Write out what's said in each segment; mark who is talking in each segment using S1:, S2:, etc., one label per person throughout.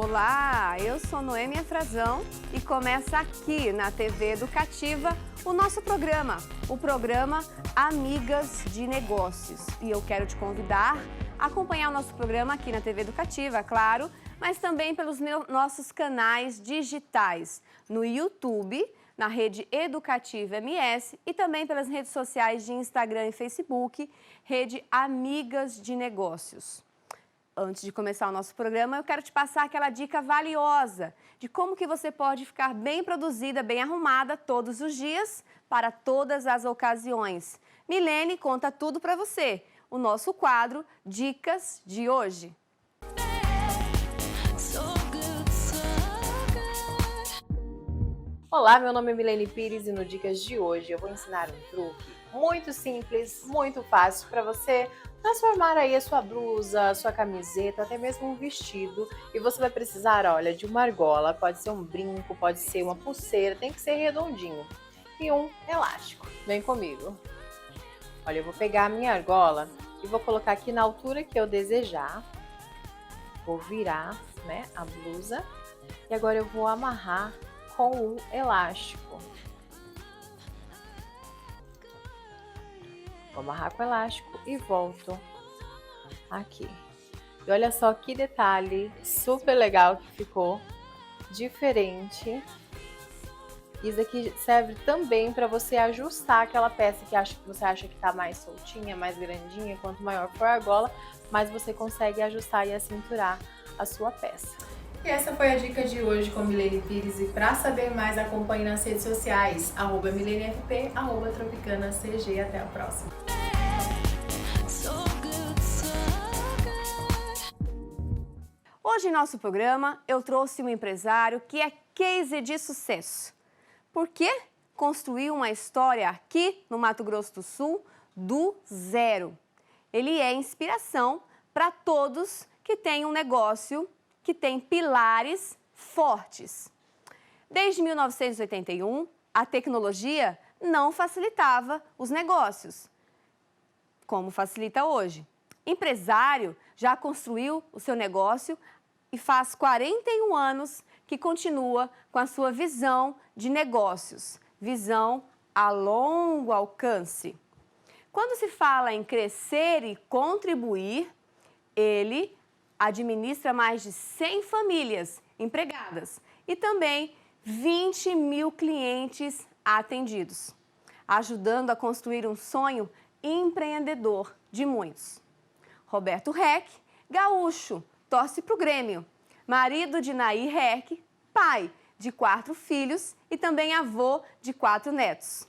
S1: Olá, eu sou Noêmia Frazão e começa aqui na TV Educativa o nosso programa, o programa Amigas de Negócios. E eu quero te convidar a acompanhar o nosso programa aqui na TV Educativa, claro, mas também pelos nossos canais digitais, no YouTube, na rede Educativa MS e também pelas redes sociais de Instagram e Facebook, rede Amigas de Negócios. Antes de começar o nosso programa, eu quero te passar aquela dica valiosa de como que você pode ficar bem produzida, bem arrumada todos os dias, para todas as ocasiões. Milene conta tudo para você. O nosso quadro Dicas de hoje.
S2: Olá, meu nome é Milene Pires e no Dicas de hoje eu vou ensinar um truque muito simples, muito fácil para você transformar aí a sua blusa, a sua camiseta, até mesmo um vestido. E você vai precisar, olha, de uma argola, pode ser um brinco, pode ser uma pulseira, tem que ser redondinho. E um elástico. Vem comigo. Olha, eu vou pegar a minha argola e vou colocar aqui na altura que eu desejar. Vou virar, né, a blusa. E agora eu vou amarrar com o elástico. Vou amarrar com o elástico e volto aqui. E olha só que detalhe super legal que ficou, diferente. Isso aqui serve também para você ajustar aquela peça que você acha que está mais soltinha, mais grandinha. Quanto maior for a argola, mais você consegue ajustar e acinturar a sua peça. E essa foi a dica de hoje com Milene Pires. E para saber mais, acompanhe nas redes sociais, @MileneFP, @TropicanaCG. Até a próxima.
S1: Hoje em nosso programa eu trouxe um empresário que é case de sucesso. Por quê? Construiu uma história aqui no Mato Grosso do Sul do zero. Ele é inspiração para todos que têm um negócio que tem pilares fortes. Desde 1981, a tecnologia não facilitava os negócios, como facilita hoje. Empresário já construiu o seu negócio e faz 41 anos que continua com a sua visão de negócios, visão a longo alcance. Quando se fala em crescer e contribuir, ele administra mais de 100 famílias empregadas e também 20 mil clientes atendidos, ajudando a construir um sonho empreendedor de muitos. Roberto Reck, gaúcho, torce para o Grêmio, marido de Nair Reck, pai de 4 filhos e também avô de 4 netos.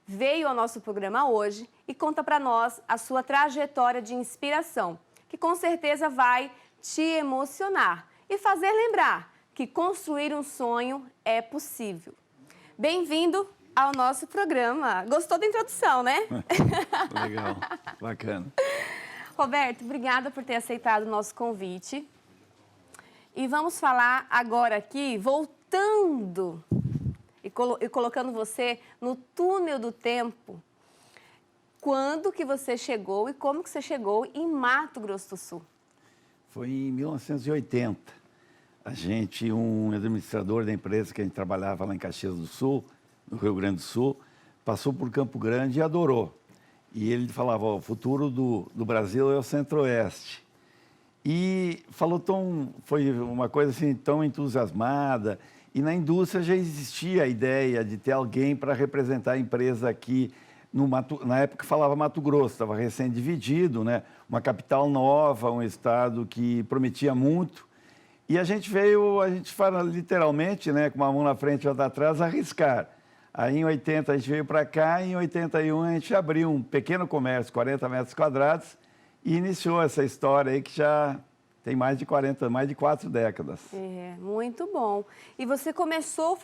S1: Veio ao nosso programa hoje e conta para nós a sua trajetória de inspiração, que com certeza vai te emocionar e fazer lembrar que construir um sonho é possível. Bem-vindo ao nosso programa. Gostou da introdução, né?
S3: Legal, bacana.
S1: Roberto, obrigada por ter aceitado o nosso convite. E vamos falar agora aqui, voltando e colocando você no túnel do tempo. Quando que você chegou e como que você chegou em Mato Grosso do Sul?
S3: Foi em 1980. Um administrador da empresa que a gente trabalhava lá em Caxias do Sul, no Rio Grande do Sul, passou por Campo Grande e adorou. E ele falava, ó, o futuro do Brasil é o Centro-Oeste. E foi uma coisa assim tão entusiasmada. E na indústria já existia a ideia de ter alguém para representar a empresa aqui na época falava Mato Grosso, estava recém-dividido, né? Uma capital nova, um estado que prometia muito. E a gente fala literalmente, né, com uma mão na frente e outra atrás, arriscar. Aí em 80 a gente veio para cá e em 81 a gente abriu um pequeno comércio, 40 metros quadrados, e iniciou essa história aí que já tem mais de 4 décadas.
S1: É, muito bom. E você começou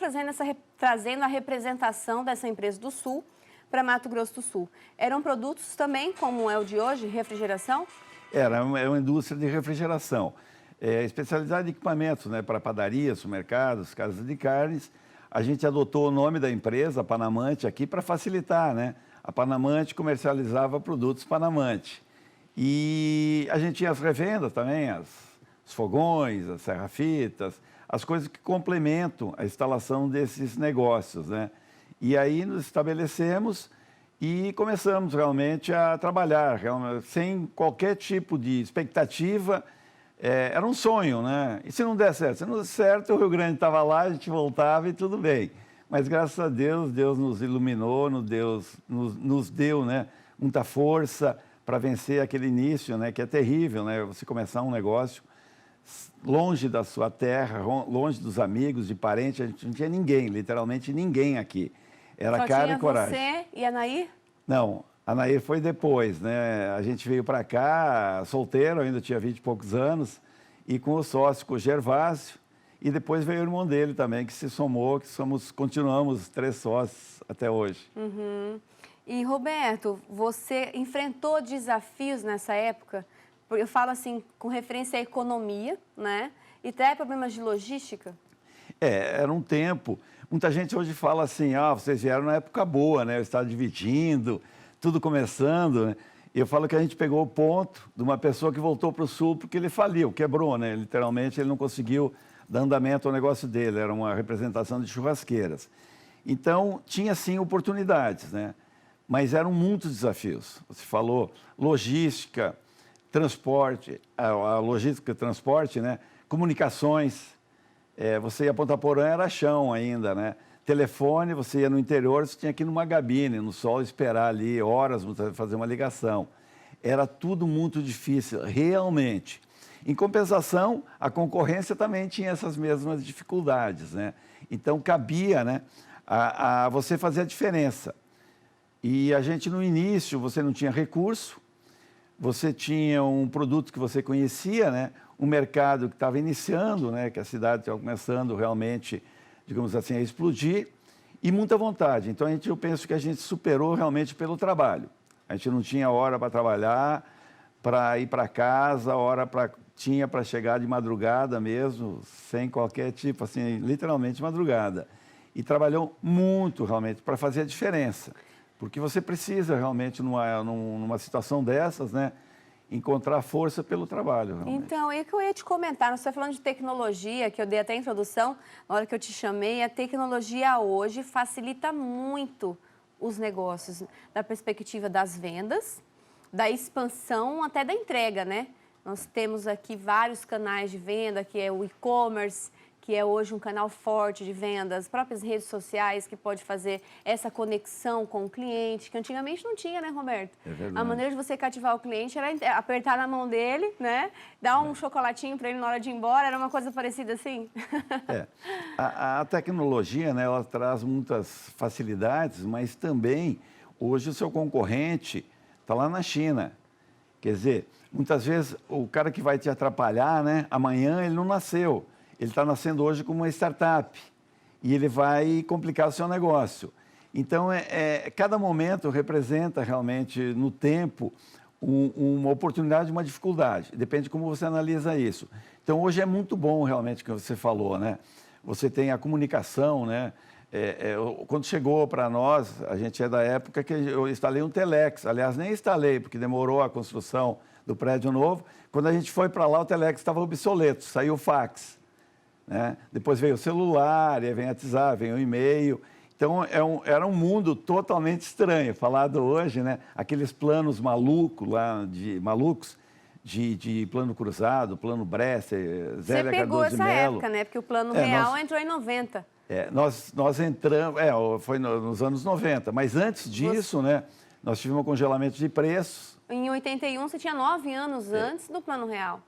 S1: trazendo a representação dessa empresa do Sul para Mato Grosso do Sul. Eram produtos também, como é o de hoje, refrigeração?
S3: Era uma indústria de refrigeração. Especialidade de equipamentos, né, para padarias, supermercados, casas de carnes. A gente adotou o nome da empresa, Panamante, aqui para facilitar, né? A Panamante comercializava produtos Panamante. E a gente tinha as revendas também, as os fogões, as serra-fitas, as coisas que complementam a instalação desses negócios, né? E aí nos estabelecemos e começamos realmente a trabalhar, sem qualquer tipo de expectativa. Era um sonho, né? E se não der certo? Se não der certo, o Rio Grande estava lá, a gente voltava e tudo bem. Mas graças a Deus, Deus nos iluminou, nos deu, né, muita força para vencer aquele início, né, que é terrível, né? Você começar um negócio longe da sua terra, longe dos amigos, de parentes, a gente não tinha ninguém, literalmente ninguém aqui. Era
S1: Só
S3: cara
S1: tinha
S3: e coragem.
S1: você e a Nair?
S3: Não, a Nair foi depois, né? A gente veio para cá solteiro, ainda tinha 20 e poucos anos, e com o sócio, com o Gervásio, e depois veio o irmão dele também, que se somou, que continuamos 3 sócios até hoje.
S1: Uhum. E, Roberto, você enfrentou desafios nessa época? Eu falo assim, com referência à economia, né? E até problemas de logística?
S3: Era um tempo. Muita gente hoje fala assim, vocês vieram na época boa, né? O estado dividindo, tudo começando, né? Eu falo que a gente pegou o ponto de uma pessoa que voltou para o Sul porque ele faliu, quebrou, né? Literalmente, ele não conseguiu dar andamento ao negócio dele, era uma representação de churrasqueiras. Então, tinha sim oportunidades, né? Mas eram muitos desafios. Você falou logística, transporte, a logística, transporte, né? Comunicações. Você ia a Ponta Porã, era chão ainda, né? Telefone, você ia no interior, você tinha que ir numa cabine, no sol, esperar ali horas para fazer uma ligação. Era tudo muito difícil, realmente. Em compensação, a concorrência também tinha essas mesmas dificuldades, né? Então, cabia, né, a você fazer a diferença. E a gente, no início, você não tinha recurso, você tinha um produto que você conhecia, né? Um mercado que estava iniciando, né? Que a cidade estava começando realmente, digamos assim, a explodir, e muita vontade. Então, eu penso que a gente superou realmente pelo trabalho. A gente não tinha hora para trabalhar, para ir para casa, tinha para chegar de madrugada mesmo, sem qualquer tipo, assim, literalmente madrugada. E trabalhou muito, realmente, para fazer a diferença. Porque você precisa, realmente, numa situação dessas, né, encontrar força pelo trabalho. Realmente.
S1: Então, é que eu ia te comentar, você está falando de tecnologia, que eu dei até a introdução, na hora que eu te chamei, a tecnologia hoje facilita muito os negócios, da perspectiva das vendas, da expansão até da entrega, né? Nós temos aqui vários canais de venda, que é o e-commerce, que é hoje um canal forte de vendas, próprias redes sociais, que pode fazer essa conexão com o cliente, que antigamente não tinha, né, Roberto?
S3: É verdade.
S1: A maneira de você cativar o cliente era apertar na mão dele, né? Dar um chocolatinho para ele na hora de ir embora, era uma coisa parecida assim?
S3: A tecnologia, né, ela traz muitas facilidades, mas também, hoje, o seu concorrente está lá na China. Quer dizer, muitas vezes o cara que vai te atrapalhar, né, amanhã ele não nasceu. Ele está nascendo hoje como uma startup e ele vai complicar o seu negócio. Então, cada momento representa realmente, no tempo, uma oportunidade, uma dificuldade. Depende de como você analisa isso. Então, hoje é muito bom, realmente, o que você falou, né? Você tem a comunicação, né? Quando chegou para nós, a gente é da época que eu instalei um telex. Aliás, nem instalei, porque demorou a construção do prédio novo. Quando a gente foi para lá, o telex estava obsoleto, saiu o fax. Né? Depois veio o celular, aí vem o WhatsApp, vem o e-mail. Então, era um mundo totalmente estranho, falado hoje, né? Aqueles planos malucos de plano cruzado, plano Bresser, Zélia Cardoso de Mello.
S1: Você pegou essa época, né? Porque o plano real entrou em 90.
S3: Nós entramos, foi nos anos 90, mas antes disso, né? Nós tivemos um congelamento de preços.
S1: Em 81, você tinha 9 anos antes do plano real.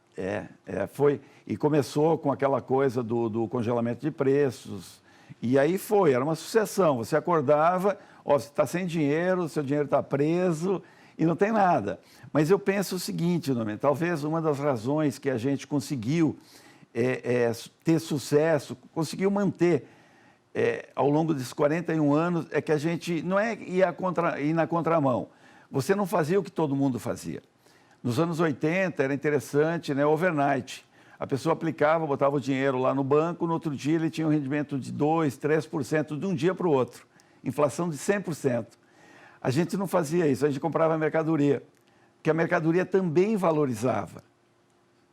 S3: Foi. E começou com aquela coisa do congelamento de preços. E aí era uma sucessão. Você acordava, você está sem dinheiro, seu dinheiro está preso e não tem nada. Mas eu penso o seguinte, talvez uma das razões que a gente conseguiu ter sucesso, conseguiu manter ao longo desses 41 anos, é que a gente não ir na contramão. Você não fazia o que todo mundo fazia. Nos anos 80 era interessante, né, overnight. A pessoa aplicava, botava o dinheiro lá no banco, no outro dia ele tinha um rendimento de 2%, 3% de um dia para o outro. Inflação de 100%. A gente não fazia isso, a gente comprava a mercadoria, porque a mercadoria também valorizava.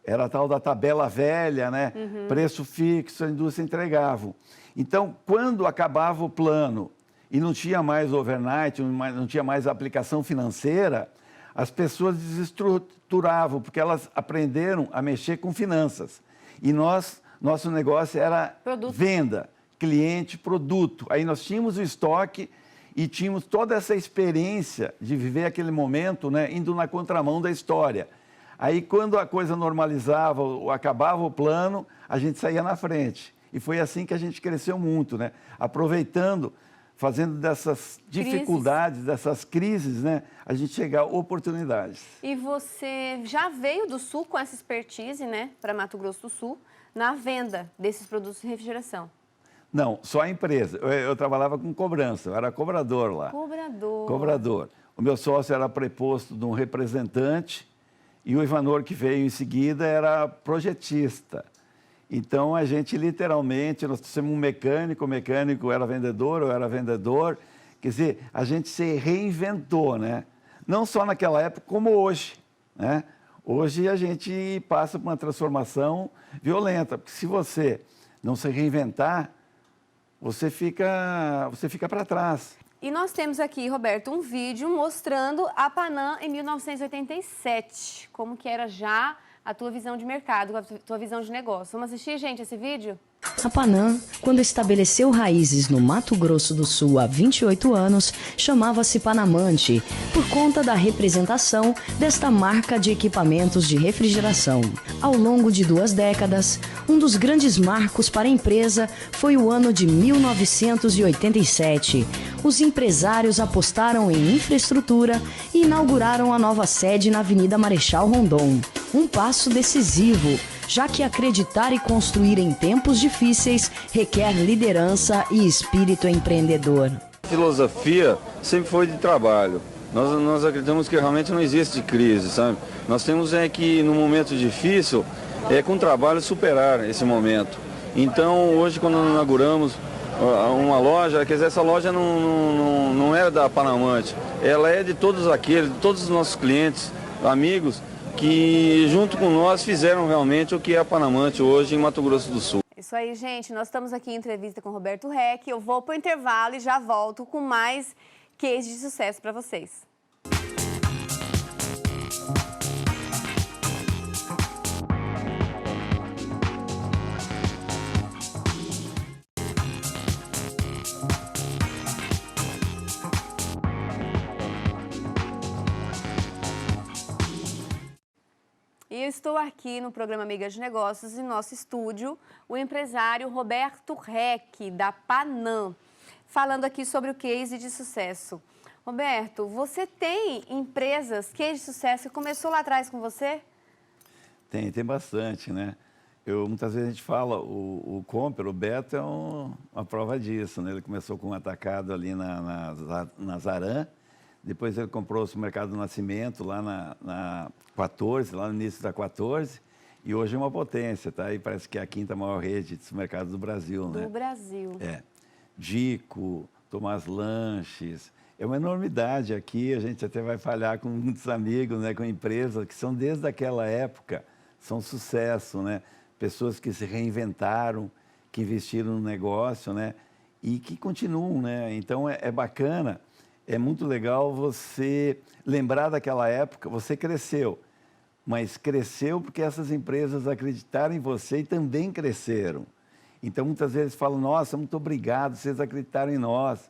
S3: Era a tal da tabela velha, né? Preço fixo, a indústria entregava. Então, quando acabava o plano e não tinha mais overnight, não tinha mais aplicação financeira, as pessoas desestruturavam, porque elas aprenderam a mexer com finanças. E nosso negócio era venda, cliente, produto. Aí nós tínhamos o estoque e tínhamos toda essa experiência de viver aquele momento, né, indo na contramão da história. Aí, quando a coisa normalizava, ou acabava o plano, a gente saía na frente. E foi assim que a gente cresceu muito, né? Aproveitando, fazendo dessas dificuldades, dessas crises, né, a gente chegar a oportunidades.
S1: E você já veio do Sul com essa expertise, né, para Mato Grosso do Sul, na venda desses produtos de refrigeração?
S3: Não, só a empresa. Eu trabalhava com cobrança, eu era cobrador lá.
S1: Cobrador.
S3: Cobrador. O meu sócio era preposto de um representante e o Ivanor, que veio em seguida, era projetista. Então, a gente literalmente, nós tínhamos um mecânico, o mecânico era vendedor, eu era vendedor. Quer dizer, a gente se reinventou, né? Não só naquela época, como hoje, né? Hoje a gente passa por uma transformação violenta, porque se você não se reinventar, você fica para trás.
S1: E nós temos aqui, Roberto, um vídeo mostrando a Panam em 1987, como que era já a tua visão de mercado, a tua visão de negócio. Vamos assistir, gente, esse vídeo?
S4: A Panam, quando estabeleceu raízes no Mato Grosso do Sul há 28 anos, chamava-se Panamante, por conta da representação desta marca de equipamentos de refrigeração. Ao longo de 2 décadas, um dos grandes marcos para a empresa foi o ano de 1987. Os empresários apostaram em infraestrutura e inauguraram a nova sede na Avenida Marechal Rondon. Um passo decisivo, já que acreditar e construir em tempos difíceis requer liderança e espírito empreendedor.
S5: A filosofia sempre foi de trabalho. Nós acreditamos que realmente não existe crise, sabe? Nós temos que, no momento difícil, com trabalho superar esse momento. Então, hoje, quando nós inauguramos uma loja, quer dizer, essa loja não é da Panamante, ela é de todos os nossos clientes, amigos, que junto com nós fizeram realmente o que é a Panamante hoje em Mato Grosso do Sul.
S1: Isso aí, gente. Nós estamos aqui em entrevista com o Roberto Reck. Eu vou para o intervalo e já volto com mais cases de sucesso para vocês. E eu estou aqui no programa Amigas de Negócios, em nosso estúdio, o empresário Roberto Reck, da Panam, falando aqui sobre o case de sucesso. Roberto, você tem empresas, case de sucesso, que começou lá atrás com você?
S3: Tem bastante, né? Muitas vezes a gente fala, o Comper, o Beto é uma prova disso, né? Ele começou com um atacado ali na Zaran, depois ele comprou o supermercado do Nascimento lá na 14, lá no início da 14, e hoje é uma potência, tá? E parece que é a 5ª maior rede de supermercados do Brasil, né?
S1: Do Brasil.
S3: Dico, Tomás Lanches, é uma enormidade aqui, a gente até vai falhar com muitos amigos, né? Com empresas que são desde aquela época, são sucesso, né? Pessoas que se reinventaram, que investiram no negócio, né? E que continuam, né? Então é bacana. É muito legal você lembrar daquela época, você cresceu, mas cresceu porque essas empresas acreditaram em você e também cresceram. Então, muitas vezes falam, nossa, muito obrigado, vocês acreditaram em nós.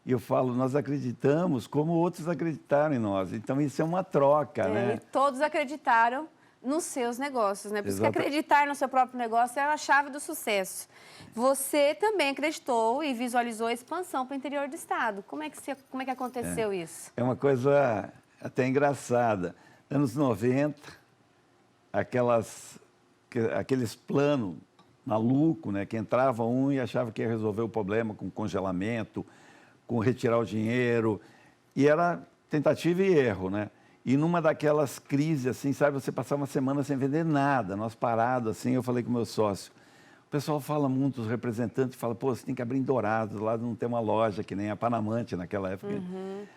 S3: E eu falo, nós acreditamos como outros acreditaram em nós. Então, isso é uma troca, né?
S1: E todos acreditaram nos seus negócios, né? Por isso que acreditar no seu próprio negócio é a chave do sucesso. Você também acreditou e visualizou a expansão para o interior do estado. Como é que aconteceu isso?
S3: É uma coisa até engraçada. Anos 90, aqueles planos malucos, né? Que entrava um e achava que ia resolver o problema com congelamento, com retirar o dinheiro. E era tentativa e erro, né? E numa daquelas crises, assim, sabe, você passar uma semana sem vender nada, nós parados, assim, eu falei com o meu sócio. O pessoal fala muito, os representantes falam, pô, você tem que abrir em Dourados, lá não tem uma loja, que nem a Panamante naquela época.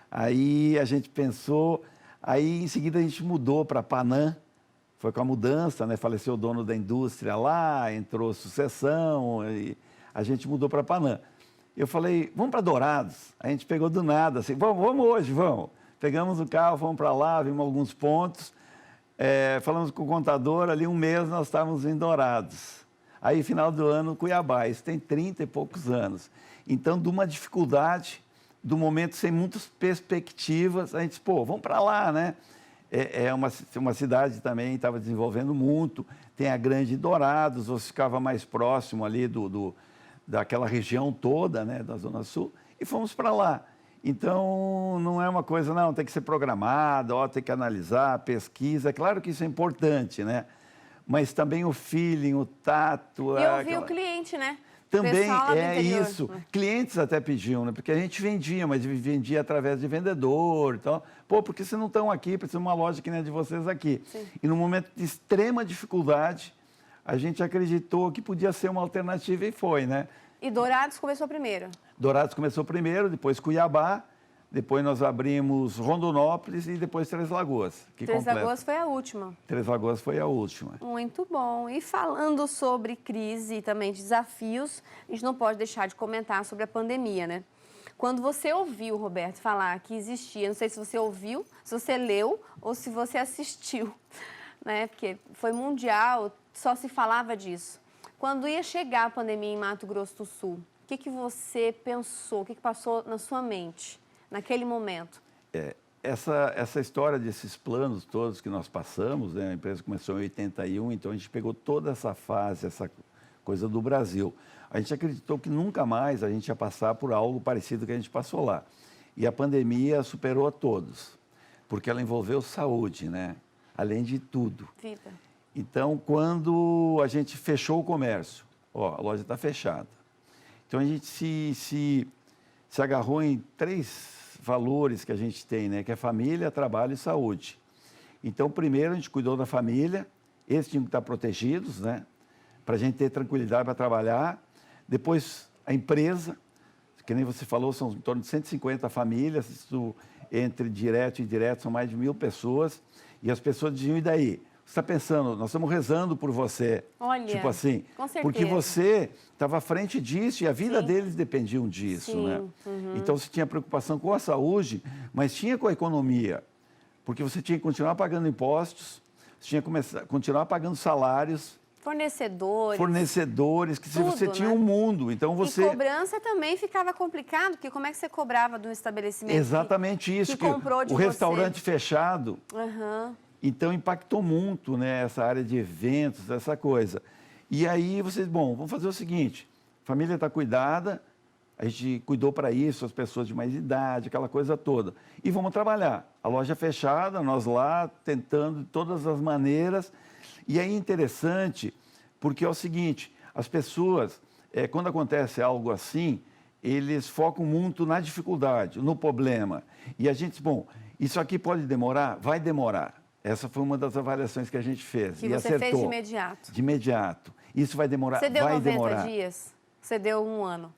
S3: Aí a gente pensou, aí em seguida a gente mudou para Panam, foi com a mudança, né? Faleceu o dono da indústria lá, entrou sucessão, e a gente mudou para Panã. Eu falei, vamos para Dourados. A gente pegou do nada, assim, vamos hoje, vamos. Pegamos o carro, fomos para lá, vimos alguns pontos, falamos com o contador, ali um mês nós estávamos em Dourados. Aí, final do ano, Cuiabá, isso tem 30 e poucos anos. Então, de uma dificuldade, do momento sem muitas perspectivas, a gente disse, pô, vamos para lá, né? É uma cidade também, estava desenvolvendo muito, tem a Grande Dourados, você ficava mais próximo ali daquela região toda, né, da Zona Sul, e fomos para lá. Então, não é uma coisa, não, tem que ser programada, tem que analisar, pesquisa, é claro que isso é importante, né? Mas também o feeling, o tato...
S1: E ouvir o cliente, né?
S3: Também
S1: Pessoal
S3: é isso. Clientes até pediam, né? Porque a gente vendia, mas vendia através de vendedor e tal. Pô, porque vocês não estão aqui, precisa de uma loja que nem a de vocês aqui.
S1: Sim.
S3: E no momento de extrema dificuldade, a gente acreditou que podia ser uma alternativa e foi, né?
S1: E Dourados começou primeiro?
S3: Dourados começou primeiro, depois Cuiabá, depois nós abrimos Rondonópolis e depois Três Lagoas.
S1: Três Lagoas foi a última.
S3: Três Lagoas foi a última.
S1: Muito bom. E falando sobre crise e também desafios, a gente não pode deixar de comentar sobre a pandemia, né? Quando você ouviu, Roberto, falar que existia, não sei se você ouviu, se você leu ou se você assistiu, né? Porque foi mundial, só se falava disso. Quando ia chegar a pandemia em Mato Grosso do Sul, o que você pensou, o que passou na sua mente naquele momento?
S3: Essa história desses planos todos que nós passamos, né? A empresa começou em 81, então a gente pegou toda essa fase, essa coisa do Brasil. A gente acreditou que nunca mais a gente ia passar por algo parecido que a gente passou lá. E a pandemia superou a todos, porque ela envolveu saúde, né? Além de tudo.
S1: Vida.
S3: Então, quando a gente fechou o comércio, a loja está fechada. Então, a gente se agarrou em 3 valores que a gente tem, né? Que é família, trabalho e saúde. Então, primeiro, a gente cuidou da família, eles tinham que estar protegidos, né? Para a gente ter tranquilidade para trabalhar. Depois, a empresa, que nem você falou, são em torno de 150 famílias, isso, entre direto e indireto, são mais de 1.000 pessoas. E as pessoas diziam, e daí? Você está pensando, nós estamos rezando por você.
S1: Olha,
S3: tipo assim,
S1: com certeza.
S3: porque você estava à frente disso e a vida
S1: Sim.
S3: deles dependiam disso,
S1: Sim.
S3: né?
S1: Uhum.
S3: Então, você tinha preocupação com a saúde, mas tinha com a economia, porque você tinha que continuar pagando impostos, você tinha que continuar pagando salários, fornecedores, que
S1: tudo,
S3: você tinha
S1: né?
S3: um mundo, então você...
S1: E cobrança também ficava complicado, porque como é que você cobrava do estabelecimento?
S3: Exatamente isso,
S1: que comprou de
S3: o restaurante fechado, então impactou muito, né, essa área de eventos, essa coisa. E aí vocês, bom, vamos fazer o seguinte, a família está cuidada, a gente cuidou para isso, as pessoas de mais idade, aquela coisa toda. E vamos trabalhar. A loja fechada, nós lá, tentando de todas as maneiras. E aí é interessante, porque é o seguinte, as pessoas, quando acontece algo assim, eles focam muito na dificuldade, no problema. E a gente diz, bom, isso aqui pode demorar? Vai demorar. Essa foi uma das avaliações que a gente fez.
S1: Que
S3: e
S1: você
S3: acertou.
S1: fez de imediato.
S3: De imediato. Isso vai demorar?
S1: Você deu
S3: vai
S1: 90
S3: demorar.
S1: dias? Você deu 1 ano?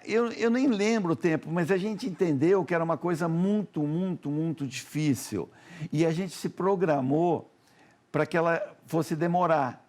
S3: Eu nem lembro o tempo, mas a gente entendeu que era uma coisa muito, muito, muito difícil. E a gente se programou para que ela fosse demorar.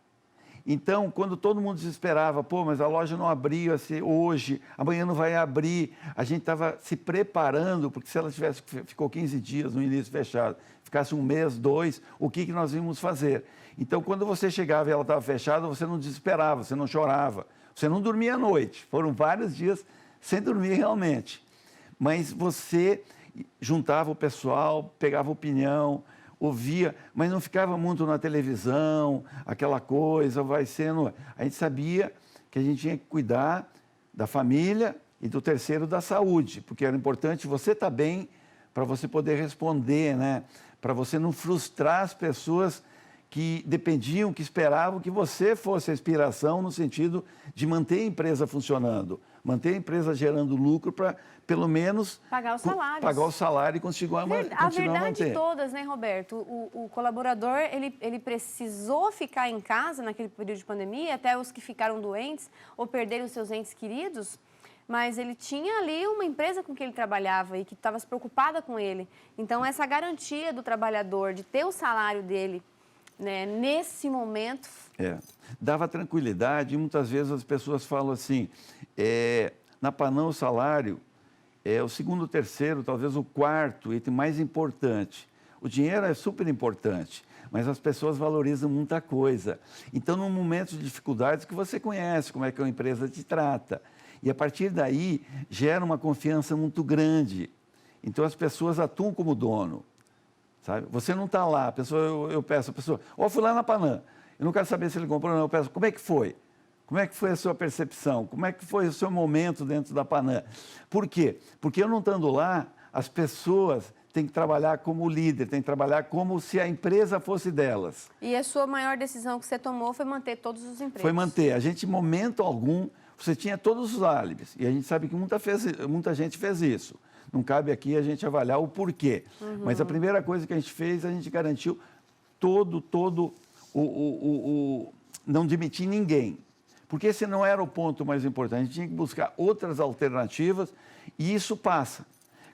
S3: Então, quando todo mundo desesperava, pô, mas a loja não abriu assim, hoje, amanhã não vai abrir, a gente estava se preparando, porque se ela ficou 15 dias no início fechado, ficasse 1 mês, 2, o que nós íamos fazer? Então, quando você chegava e ela estava fechada, você não desesperava, você não chorava, você não dormia à noite. Foram vários dias sem dormir realmente. Mas você juntava o pessoal, pegava opinião, ouvia, mas não ficava muito na televisão, aquela coisa, vai sendo... A gente sabia que a gente tinha que cuidar da família e do terceiro da saúde, porque era importante você estar bem para você poder responder, né? Para você não frustrar as pessoas que dependiam, que esperavam que você fosse a inspiração no sentido de manter a empresa funcionando, manter a empresa gerando lucro para, pelo menos...
S1: Pagar os salários.
S3: Pagar o salário e continuar a manter.
S1: A verdade todas, né, Roberto? O colaborador, ele precisou ficar em casa naquele período de pandemia, até os que ficaram doentes ou perderam os seus entes queridos, mas ele tinha ali uma empresa com que ele trabalhava e que estava se preocupada com ele. Então, essa garantia do trabalhador de ter o salário dele né, nesse momento.
S3: Dava tranquilidade e muitas vezes as pessoas falam assim, na Panam o salário é o segundo, terceiro, talvez o quarto item mais importante. O dinheiro é super importante, mas as pessoas valorizam muita coisa. Então, num momento de dificuldades que você conhece, como é que a empresa te trata. E a partir daí, gera uma confiança muito grande. Então, as pessoas atuam como dono. Sabe? Você não está lá, eu peço a pessoa, fui lá na Panam, eu não quero saber se ele comprou ou não, eu peço, como é que foi? Como é que foi a sua percepção? Como é que foi o seu momento dentro da Panam? Por quê? Porque eu não estando lá, as pessoas têm que trabalhar como líder, têm que trabalhar como se a empresa fosse delas.
S1: E a sua maior decisão que você tomou foi manter todos os empregos?
S3: Foi manter. A gente, em momento algum, você tinha todos os álibis. E a gente sabe que muita gente fez isso. Não cabe aqui a gente avaliar o porquê. Mas a primeira coisa que a gente fez, a gente garantiu não demitir ninguém. Porque esse não era o ponto mais importante. A gente tinha que buscar outras alternativas e isso passa.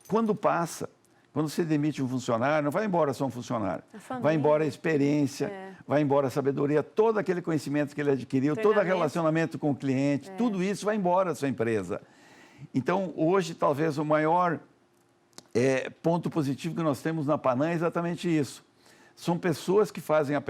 S3: Quando passa, quando você demite um funcionário, não vai embora só um funcionário. Vai embora a experiência, vai embora a sabedoria, todo aquele conhecimento que ele adquiriu, todo o relacionamento com o cliente, tudo isso vai embora da sua empresa. Então, hoje, talvez o maior ponto positivo que nós temos na Panam é exatamente isso. São pessoas que fazem a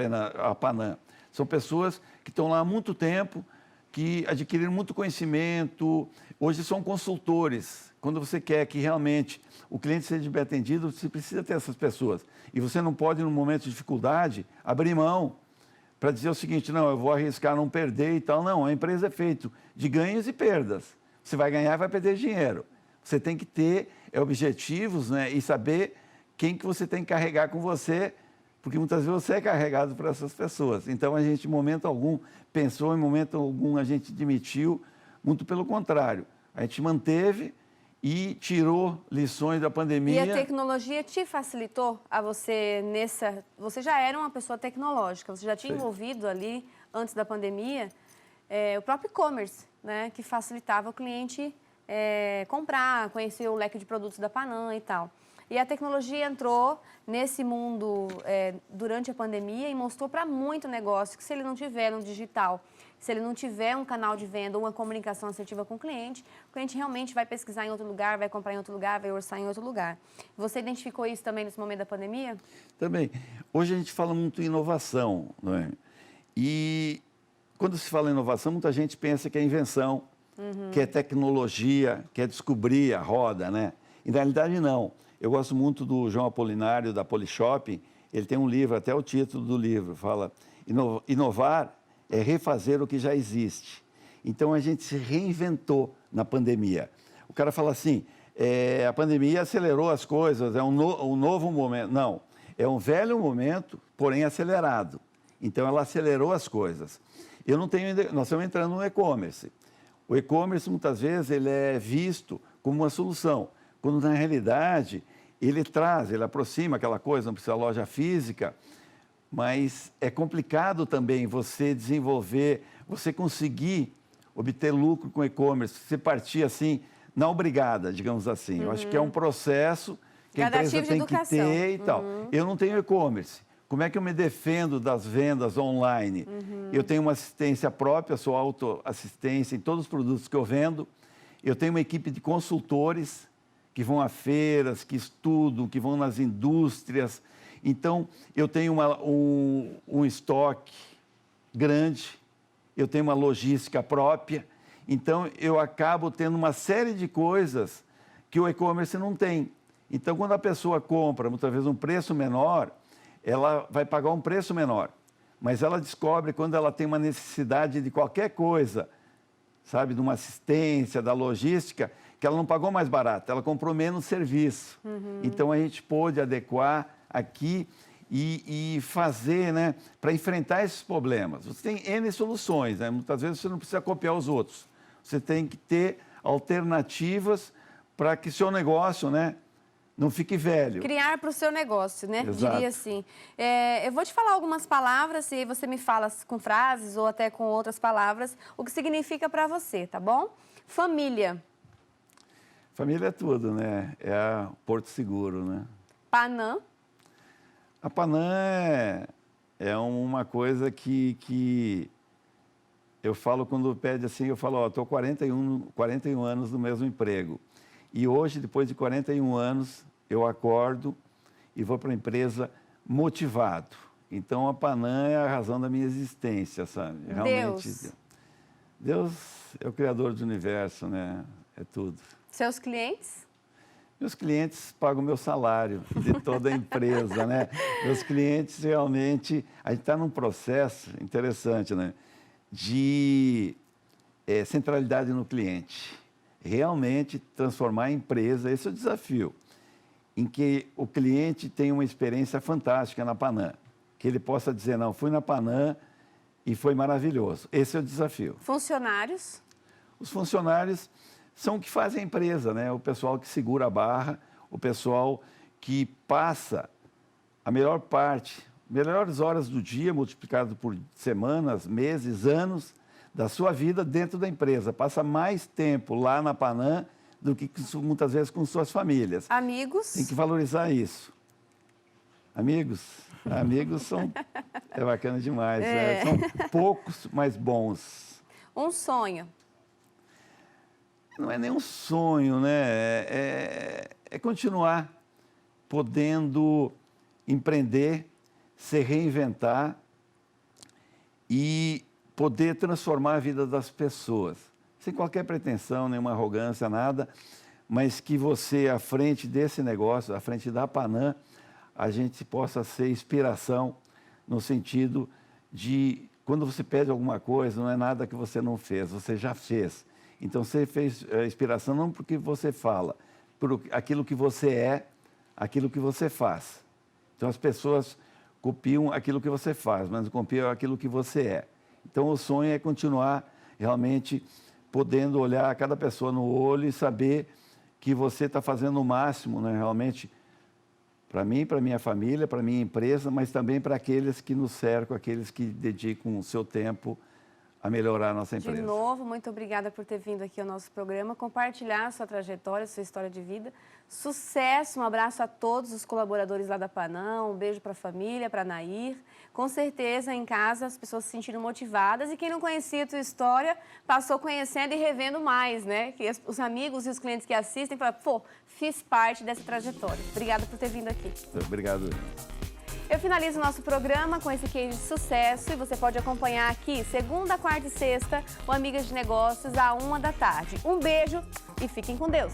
S3: Panam. São pessoas que estão lá há muito tempo, que adquiriram muito conhecimento. Hoje são consultores. Quando você quer que realmente o cliente seja bem atendido, você precisa ter essas pessoas. E você não pode, num momento de dificuldade, abrir mão para dizer o seguinte, não, eu vou arriscar não perder e tal. Não, a empresa é feita de ganhos e perdas. Você vai ganhar e vai perder dinheiro. Você tem que ter objetivos, né, e saber quem que você tem que carregar com você, porque muitas vezes você é carregado por essas pessoas. Então, a gente, em momento algum, pensou, em momento algum, a gente demitiu, muito pelo contrário. A gente manteve e tirou lições da pandemia.
S1: E a tecnologia te facilitou a você nessa... Você já era uma pessoa tecnológica, você já tinha envolvido ali, antes da pandemia, o próprio e-commerce, né, que facilitava o cliente comprar, conhecer o leque de produtos da Panam e tal. E a tecnologia entrou nesse mundo durante a pandemia e mostrou para muito negócio que se ele não tiver um digital, se ele não tiver um canal de venda ou uma comunicação assertiva com o cliente realmente vai pesquisar em outro lugar, vai comprar em outro lugar, vai orçar em outro lugar. Você identificou isso também nesse momento da pandemia?
S3: Também. Hoje a gente fala muito em inovação, não é? E quando se fala em inovação, muita gente pensa que é invenção, que é tecnologia, que é descobrir a roda, né? E na realidade não. Eu gosto muito do João Apolinário, da Polishop. Ele tem um livro, até o título do livro, fala: inovar é refazer o que já existe. Então, a gente se reinventou na pandemia. O cara fala assim, a pandemia acelerou as coisas, é um novo momento. Não, é um velho momento, porém acelerado. Então, ela acelerou as coisas. Nós estamos entrando no e-commerce. O e-commerce, muitas vezes, ele é visto como uma solução, quando, na realidade, ele aproxima aquela coisa, não precisa de loja física, mas é complicado também você desenvolver, você conseguir obter lucro com e-commerce, você partir assim, na obrigada, digamos assim. Eu acho que é um processo que a empresa tem que ter e tal. Eu não tenho e-commerce. Como é que eu me defendo das vendas online? Eu tenho uma assistência própria, sou autoassistência em todos os produtos que eu vendo. Eu tenho uma equipe de consultores que vão a feiras, que estudam, que vão nas indústrias. Então, eu tenho um estoque grande, eu tenho uma logística própria. Então, eu acabo tendo uma série de coisas que o e-commerce não tem. Então, quando a pessoa compra, muitas vezes, um preço menor, ela vai pagar um preço menor. Mas ela descobre quando ela tem uma necessidade de qualquer coisa, sabe, de uma assistência, da logística, que ela não pagou mais barato, ela comprou menos serviço. Então, a gente pôde adequar aqui e fazer, né, para enfrentar esses problemas. Você tem N soluções, né? Muitas vezes você não precisa copiar os outros. Você tem que ter alternativas para que seu negócio, né, não fique velho.
S1: Criar para o seu negócio, né?
S3: Exato.
S1: Diria assim. Eu vou te falar algumas palavras e você me fala com frases ou até com outras palavras o que significa para você, tá bom? Família.
S3: Família é tudo, né? É Porto Seguro, né?
S1: Panam.
S3: A Panam é uma coisa que eu falo quando pede assim, eu falo, estou 41 anos no mesmo emprego. E hoje, depois de 41 anos, eu acordo e vou para a empresa motivado. Então, a Panam é a razão da minha existência, sabe? Realmente, Deus é o criador do universo, né? É tudo.
S1: Seus clientes?
S3: Meus clientes pagam o meu salário de toda a empresa, né? Meus clientes realmente... A gente está num processo interessante, né? De centralidade no cliente. Realmente transformar a empresa, esse é o desafio, em que o cliente tem uma experiência fantástica na Panam. Que ele possa dizer, não, fui na Panam e foi maravilhoso. Esse é o desafio.
S1: Funcionários?
S3: Os funcionários são o que fazem a empresa, né? O pessoal que segura a barra, o pessoal que passa a melhor parte, melhores horas do dia, multiplicado por semanas, meses, anos da sua vida dentro da empresa. Passa mais tempo lá na Panam do que muitas vezes com suas famílias.
S1: Amigos?
S3: Tem que valorizar isso. Amigos são... É bacana demais, né? São poucos, mas bons.
S1: Um sonho?
S3: Não é nem um sonho, né? É continuar podendo empreender, se reinventar e poder transformar a vida das pessoas. Sem qualquer pretensão, nenhuma arrogância, nada, mas que você, à frente desse negócio, à frente da Panam, a gente possa ser inspiração no sentido de, quando você pede alguma coisa, não é nada que você não fez, você já fez. Então, você fez inspiração não porque você fala, por aquilo que você é, aquilo que você faz. Então, as pessoas copiam aquilo que você faz, mas não copiam aquilo que você é. Então, o sonho é continuar realmente podendo olhar cada pessoa no olho e saber que você está fazendo o máximo, né, realmente, para mim, para minha família, para minha empresa, mas também para aqueles que nos cercam, aqueles que dedicam o seu tempo a melhorar a nossa empresa.
S1: De novo, muito obrigada por ter vindo aqui ao nosso programa, compartilhar a sua trajetória, a sua história de vida. Sucesso, um abraço a todos os colaboradores lá da Panam, um beijo para a família, para a Nair. Com certeza, em casa, as pessoas se sentiram motivadas e quem não conhecia a tua história, passou conhecendo e revendo mais, né? Que os amigos e os clientes que assistem falam, pô, fiz parte dessa trajetória. Obrigada por ter vindo aqui.
S3: Obrigado.
S1: Eu finalizo o nosso programa com esse case de sucesso e você pode acompanhar aqui, segunda, quarta e sexta, o Amigas de Negócios, à 1h da tarde. Um beijo e fiquem com Deus!